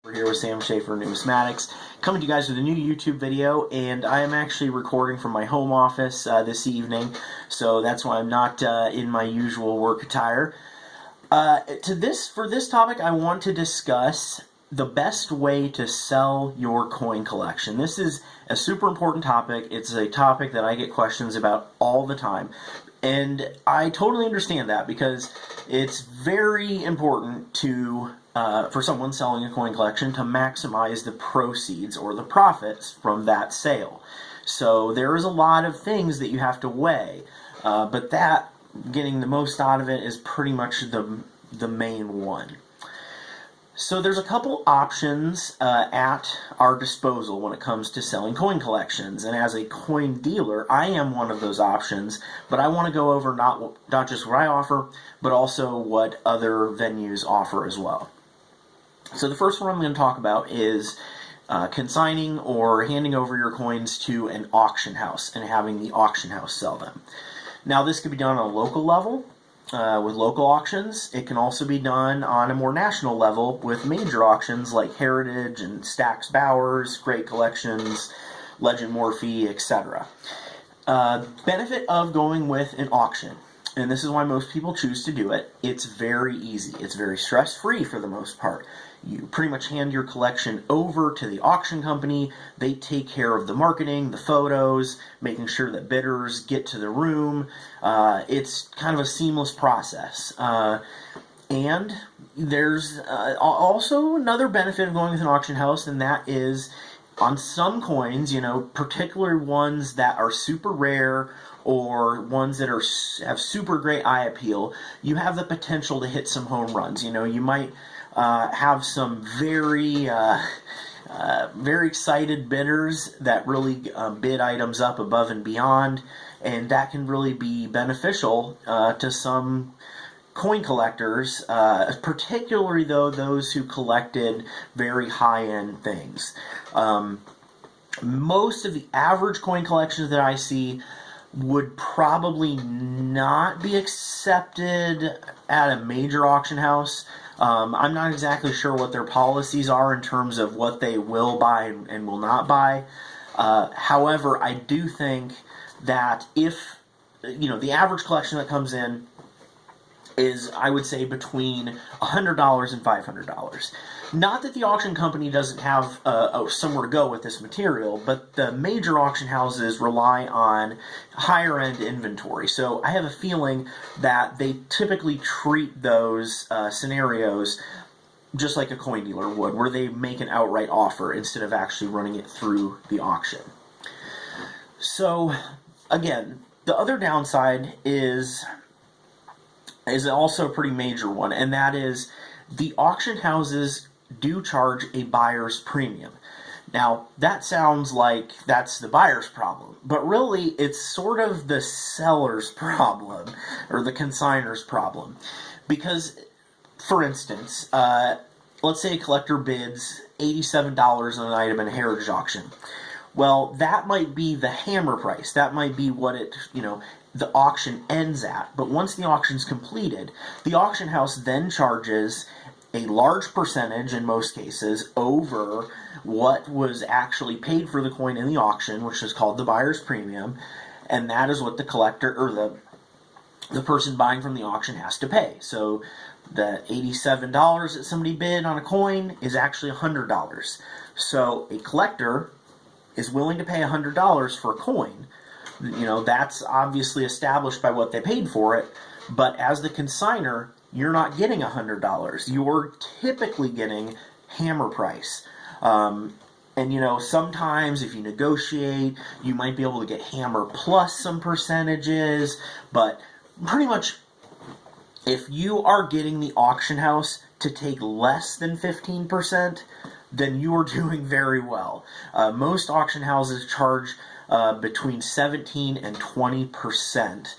We're here with Sam Schaefer Numismatics, coming to you guys with a new YouTube video, and I am actually recording from my home office this evening, so that's why I'm not in my usual work attire. For this topic, I want to discuss the best way to sell your coin collection. This is a super important topic. It's a topic that I get questions about all the time. And I totally understand that because it's very important to for someone selling a coin collection to maximize the proceeds or the profits from that sale. So there is a lot of things that you have to weigh, but that getting the most out of it is pretty much the main one. So there's a couple options at our disposal when it comes to selling coin collections, and as a coin dealer, I am one of those options, but I want to go over not just what I offer, but also what other venues offer as well. So the first one I'm going to talk about is consigning or handing over your coins to an auction house and having the auction house sell them. Now this could be done on a local level, with local auctions. It can also be done on a more national level with major auctions like Heritage and Stax Bowers, Great Collections, Legend Morphe, etc. Benefit of going with an auction, and this is why most people choose to do it, it's very easy. It's very stress-free for the most part. You pretty much hand your collection over to the auction company. They take care of the marketing, the photos, making sure that bidders get to the room. It's kind of a seamless process. And there's also another benefit of going with an auction house, and that is on some coins, particular ones that are super rare or ones that have super great eye appeal, you have the potential to hit some home runs. You might have some very excited bidders that really bid items up above and beyond, and that can really be beneficial to some coin collectors, particularly though those who collected very high-end things. Most of the average coin collections that I see would probably not be accepted at a major auction house. I'm not exactly sure what their policies are in terms of what they will buy and will not buy. However, I do think that if, the average collection that comes in is, I would say, between $100 and $500. Not that the auction company doesn't have somewhere to go with this material, but the major auction houses rely on higher-end inventory. So I have a feeling that they typically treat those scenarios just like a coin dealer would, where they make an outright offer instead of actually running it through the auction. So, again, the other downside is also a pretty major one, and that is the auction houses do charge a buyer's premium. Now, that sounds like that's the buyer's problem, but really it's sort of the seller's problem, or the consignor's problem. Because, for instance, let's say a collector bids $87 on an item in a Heritage auction. Well, that might be the hammer price. That might be what the auction ends at. But once the auction's completed, the auction house then charges a large percentage, in most cases, over what was actually paid for the coin in the auction, which is called the buyer's premium, and that is what the collector, or the person buying from the auction, has to pay. So the $87 that somebody bid on a coin is actually $100. So a collector is willing to pay $100 for a coin. That's obviously established by what they paid for it, but as the consignor, you're not getting $100. You're typically getting hammer price. And sometimes if you negotiate, you might be able to get hammer plus some percentages, but pretty much if you are getting the auction house to take less than 15%, then you are doing very well. Most auction houses charge between 17 and 20%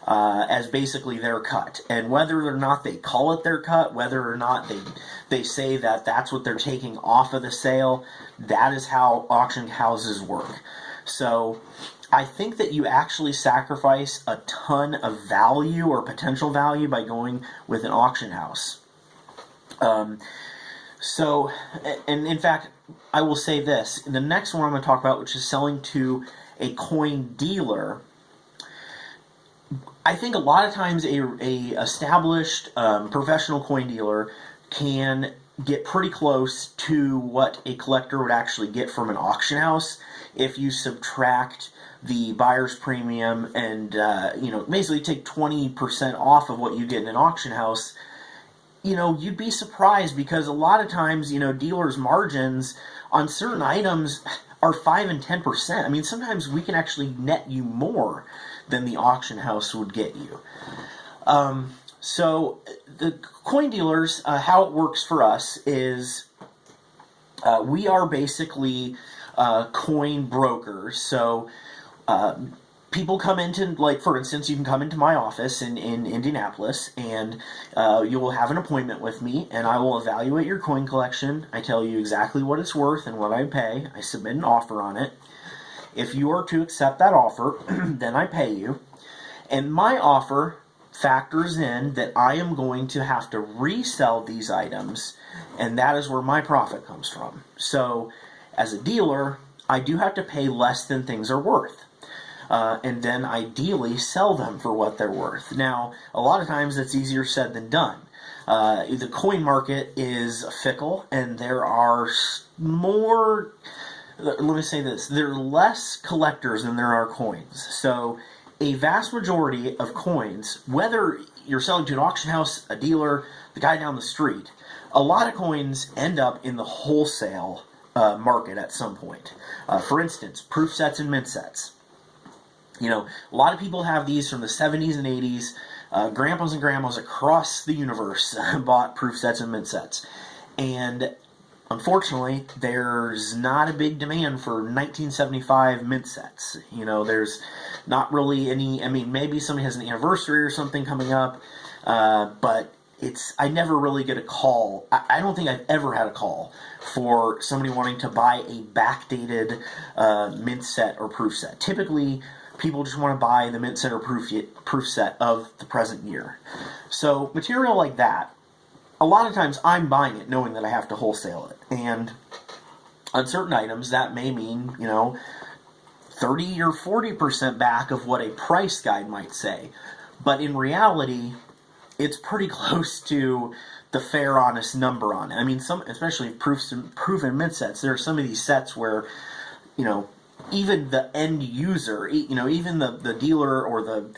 as basically their cut. And whether or not they call it their cut, whether or not they say that that's what they're taking off of the sale, that is how auction houses work. So I think that you actually sacrifice a ton of value or potential value by going with an auction house. So, and in fact, I will say this. The next one I'm going to talk about, which is selling to a coin dealer, I think a lot of times a established professional coin dealer can get pretty close to what a collector would actually get from an auction house if you subtract the buyer's premium and basically take 20% off of what you get in an auction house. You'd be surprised because a lot of times, dealers' margins on certain items are 5 and 10%. I mean, sometimes we can actually net you more than the auction house would get you. So the coin dealers, how it works for us is we are basically coin brokers. So people come into, like, for instance, you can come into my office in Indianapolis, and you will have an appointment with me, and I will evaluate your coin collection. I tell you exactly what it's worth and what I pay. I submit an offer on it. If you are to accept that offer, then I pay you. And my offer factors in that I am going to have to resell these items, and that is where my profit comes from. So, as a dealer, I do have to pay less than things are worth. And then ideally sell them for what they're worth. Now, a lot of times that's easier said than done. The coin market is fickle, and there are more, let me say this, there are less collectors than there are coins. So a vast majority of coins, whether you're selling to an auction house, a dealer, the guy down the street, a lot of coins end up in the wholesale market at some point. For instance, proof sets and mint sets. A lot of people have these from the 70s and 80s. Grandpas and grandmas across the universe bought proof sets and mint sets. And unfortunately, there's not a big demand for 1975 mint sets. There's not really any. I mean, maybe somebody has an anniversary or something coming up, but I never really get a call. I don't think I've ever had a call for somebody wanting to buy a backdated mint set or proof set. Typically, people just want to buy the mint set or proof set of the present year. So material like that, a lot of times I'm buying it knowing that I have to wholesale it. And on certain items, that may mean, 30 or 40% back of what a price guide might say. But in reality, it's pretty close to the fair, honest number on it. I mean, especially proof and mint sets, there are some of these sets where, even the end user, even the dealer or the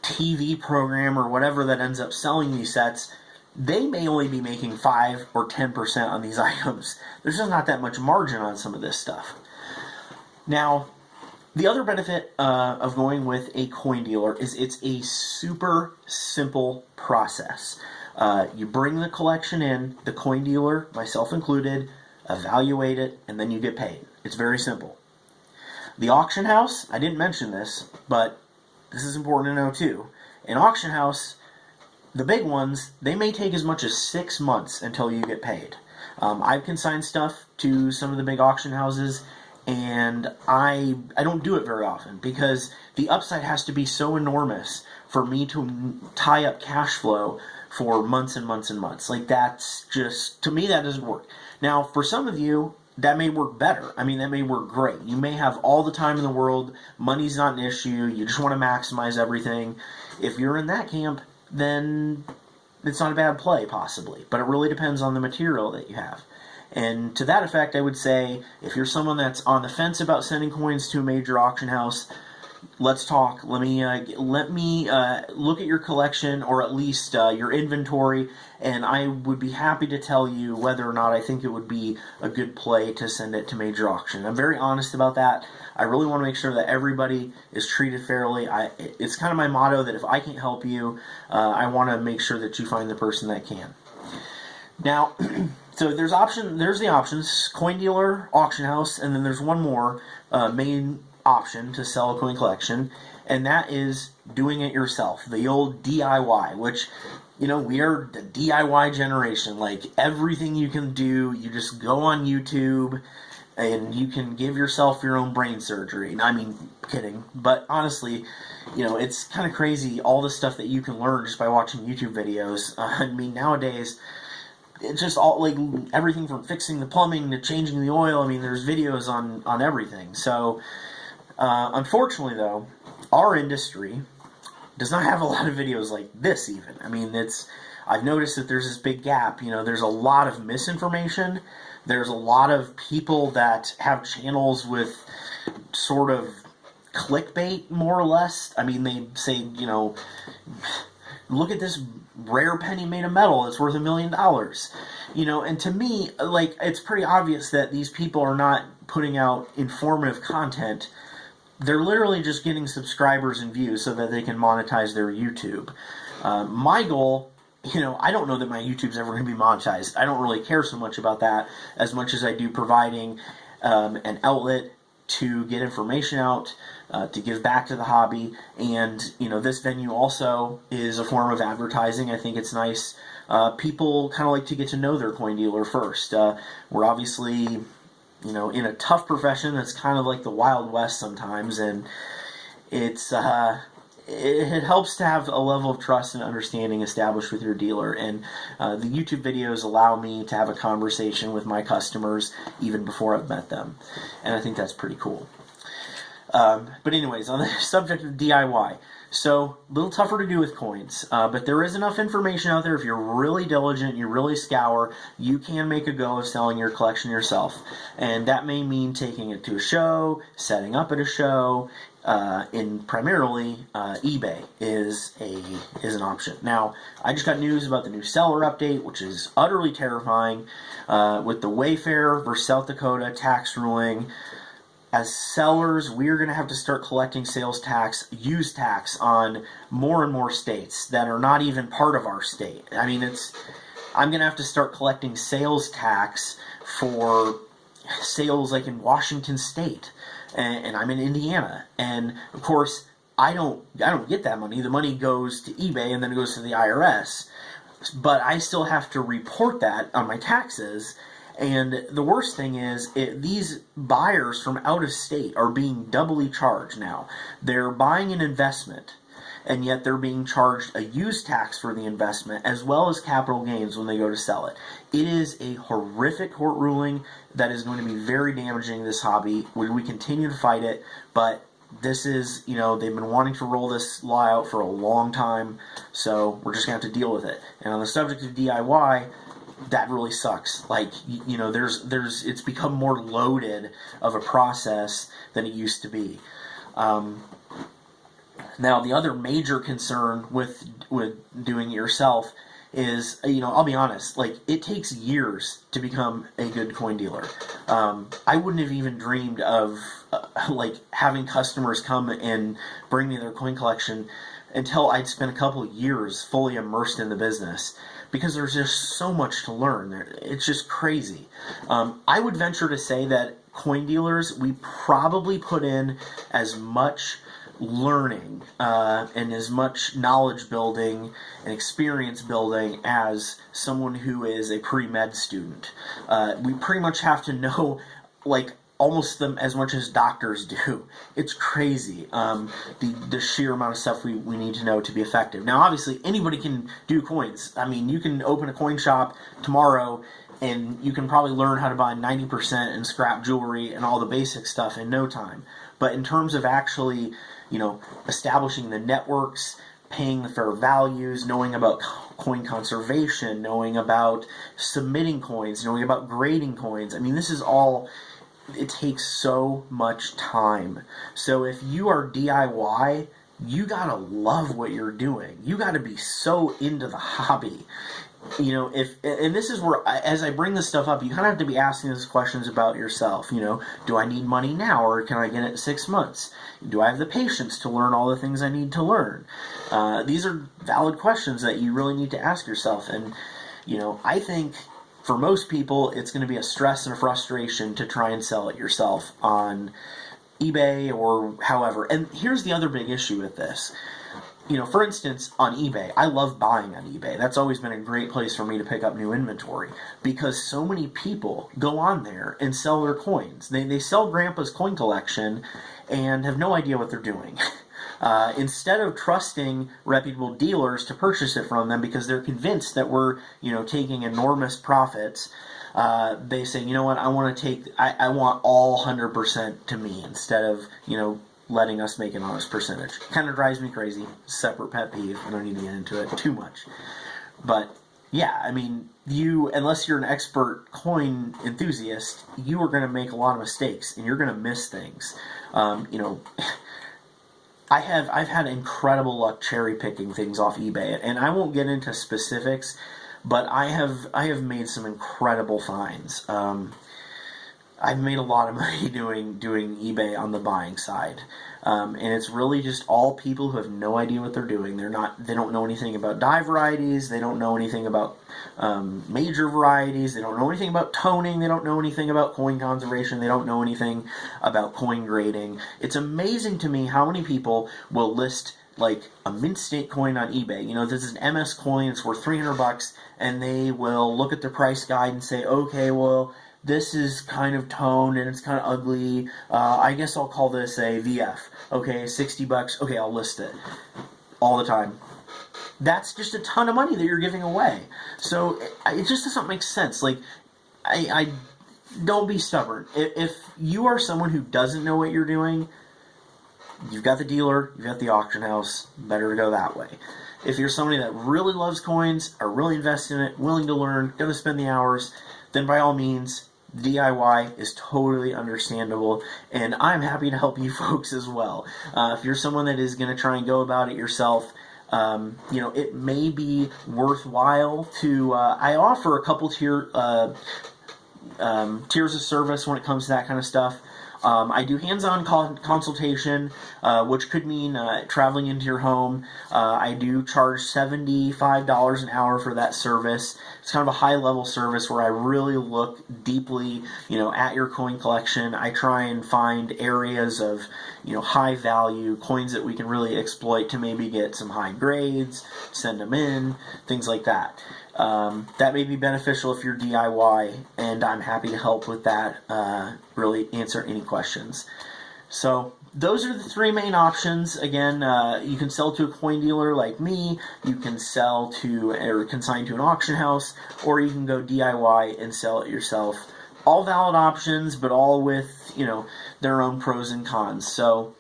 TV program or whatever that ends up selling these sets, they may only be making 5 or 10% on these items. There's just not that much margin on some of this stuff. Now, the other benefit of going with a coin dealer is it's a super simple process. You bring the collection in, the coin dealer, myself included, evaluate it, and then you get paid. It's very simple. The auction house, I didn't mention this, but this is important to know too. An auction house, the big ones, they may take as much as 6 months until you get paid. I've consigned stuff to some of the big auction houses, and I don't do it very often because the upside has to be so enormous for me to tie up cash flow for months and months and months. Like, that's just, to me, that doesn't work. Now, for some of you, that may work better. I mean, that may work great. You may have all the time in the world, money's not an issue, you just want to maximize everything. If you're in that camp, then it's not a bad play, possibly. But it really depends on the material that you have. And to that effect, I would say, if you're someone that's on the fence about sending coins to a major auction house, let's talk. Let me look at your collection, or at least your inventory, and I would be happy to tell you whether or not I think it would be a good play to send it to major auction. I'm very honest about that. I really want to make sure that everybody is treated fairly. It's kind of my motto that if I can't help you, I want to make sure that you find the person that can. Now, so there's the options: coin dealer, auction house, and then there's one more main option to sell a coin collection, and that is doing it yourself, the old DIY, which, we are the DIY generation. Like, everything you can do, you just go on YouTube and you can give yourself your own brain surgery. I mean, kidding, but honestly, it's kind of crazy all the stuff that you can learn just by watching YouTube videos. I mean, nowadays, it's just all like everything from fixing the plumbing to changing the oil. I mean, there's videos on everything. So unfortunately, though, our industry does not have a lot of videos like this. Even, I mean, I've noticed that there's this big gap. There's a lot of misinformation. There's a lot of people that have channels with sort of clickbait, more or less. I mean, they say, look at this rare penny made of metal, it's worth $1 million. And to me, like, it's pretty obvious that these people are not putting out informative content. They're literally just getting subscribers and views so that they can monetize their YouTube. My goal, I don't know that my YouTube's ever going to be monetized. I don't really care so much about that as much as I do providing an outlet to get information out, to give back to the hobby. And, this venue also is a form of advertising. I think it's nice. People kind of like to get to know their coin dealer first. We're obviously, in a tough profession that's kind of like the Wild West sometimes, and it helps to have a level of trust and understanding established with your dealer. And the YouTube videos allow me to have a conversation with my customers even before I've met them. And I think that's pretty cool. But anyways, on the subject of DIY, so a little tougher to do with coins, but there is enough information out there. If you're really diligent, you really scour, you can make a go of selling your collection yourself. And that may mean taking it to a show, setting up at a show, primarily eBay is an option. Now, I just got news about the new seller update, which is utterly terrifying, with the Wayfair versus South Dakota tax ruling. As sellers, we're going to have to start collecting sales tax, use tax on more and more states that are not even part of our state. I mean, I'm going to have to start collecting sales tax for sales like in Washington State, and I'm in Indiana. And of course, I don't get that money. The money goes to eBay and then it goes to the IRS. But I still have to report that on my taxes. And the worst thing is, these buyers from out of state are being doubly charged now. They're buying an investment, and yet they're being charged a use tax for the investment as well as capital gains when they go to sell it. It is a horrific court ruling that is going to be very damaging to this hobby. We continue to fight it, but this is, they've been wanting to roll this law out for a long time, so we're just going to have to deal with it. And on the subject of DIY, that really sucks. Like, it's become more loaded of a process than it used to be. Now, the other major concern with doing it yourself is, I'll be honest, like, it takes years to become a good coin dealer. I wouldn't have even dreamed of, having customers come and bring me their coin collection until I'd spent a couple of years fully immersed in the business. Because there's just so much to learn. It's just crazy. I would venture to say that coin dealers, we probably put in as much learning and as much knowledge building and experience building as someone who is a pre-med student. We pretty much have to know, almost as much as doctors do. It's crazy, the sheer amount of stuff we need to know to be effective. Now, obviously, anybody can do coins. I mean, you can open a coin shop tomorrow, and you can probably learn how to buy 90% and scrap jewelry and all the basic stuff in no time. But in terms of actually, establishing the networks, paying the fair values, knowing about coin conservation, knowing about submitting coins, knowing about grading coins, I mean, this is all... It takes so much time. So if you are DIY, you gotta love what you're doing. You gotta be so into the hobby. And this is where, as I bring this stuff up, you kind of have to be asking these questions about yourself. Do I need money now, or can I get it in 6 months? Do I have the patience to learn all the things I need to learn? These are valid questions that you really need to ask yourself. And, I think... For most people, it's going to be a stress and a frustration to try and sell it yourself on eBay or however. And here's the other big issue with this. For instance, on eBay, I love buying on eBay. That's always been a great place for me to pick up new inventory because so many people go on there and sell their coins. They sell Grandpa's coin collection and have no idea what they're doing. instead of trusting reputable dealers to purchase it from them because they're convinced that we're, taking enormous profits, they say, you know what, I want all 100% to me instead of, letting us make an honest percentage. Kind of drives me crazy. Separate pet peeve. I don't need to get into it too much. But yeah, I mean, unless you're an expert coin enthusiast, you are going to make a lot of mistakes and you're going to miss things. I've had incredible luck cherry picking things off eBay, and I won't get into specifics, but I have made some incredible finds. I've made a lot of money doing eBay on the buying side, and it's really just all people who have no idea what they're doing. They don't know anything about dye varieties. They don't know anything about major varieties. They don't know anything about toning. They don't know anything about coin conservation. They don't know anything about coin grading. It's amazing to me how many people will list like a mint state coin on eBay. This is an MS coin. It's worth $300, and they will look at the price guide and say, okay, well, this is kind of toned and it's kind of ugly. I guess I'll call this a VF. Okay, $60. Okay, I'll list it all the time. That's just a ton of money that you're giving away. So it just doesn't make sense. Like, I don't be stubborn. If you are someone who doesn't know what you're doing, you've got the dealer, you've got the auction house. Better to go that way. If you're somebody that really loves coins, are really invested in it, willing to learn, going to spend the hours, then by all means, DIY is totally understandable, and I'm happy to help you folks as well. If you're someone that is going to try and go about it yourself, it may be worthwhile to. I offer a couple tiers of service when it comes to that kind of stuff. I do hands-on consultation, which could mean traveling into your home. I do charge $75 an hour for that service. It's kind of a high-level service where I really look deeply, at your coin collection. I try and find areas of, high-value coins that we can really exploit to maybe get some high grades, send them in, things like that. That may be beneficial if you're DIY, and I'm happy to help with that, really answer any questions. So those are the three main options. Again, you can sell to a coin dealer like me, you can sell to or consign to an auction house, or you can go DIY and sell it yourself. All valid options, but all with, their own pros and cons. So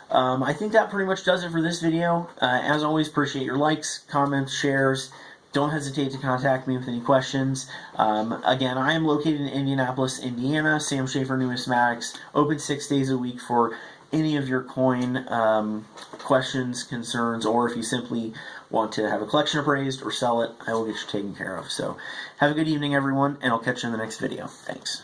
I think that pretty much does it for this video. As always, appreciate your likes, comments, shares. Don't hesitate to contact me with any questions. Again, I am located in Indianapolis, Indiana. Sam Schaefer Numismatics, open 6 days a week for any of your coin questions, concerns, or if you simply want to have a collection appraised or sell it, I will get you taken care of. So have a good evening, everyone, and I'll catch you in the next video. Thanks.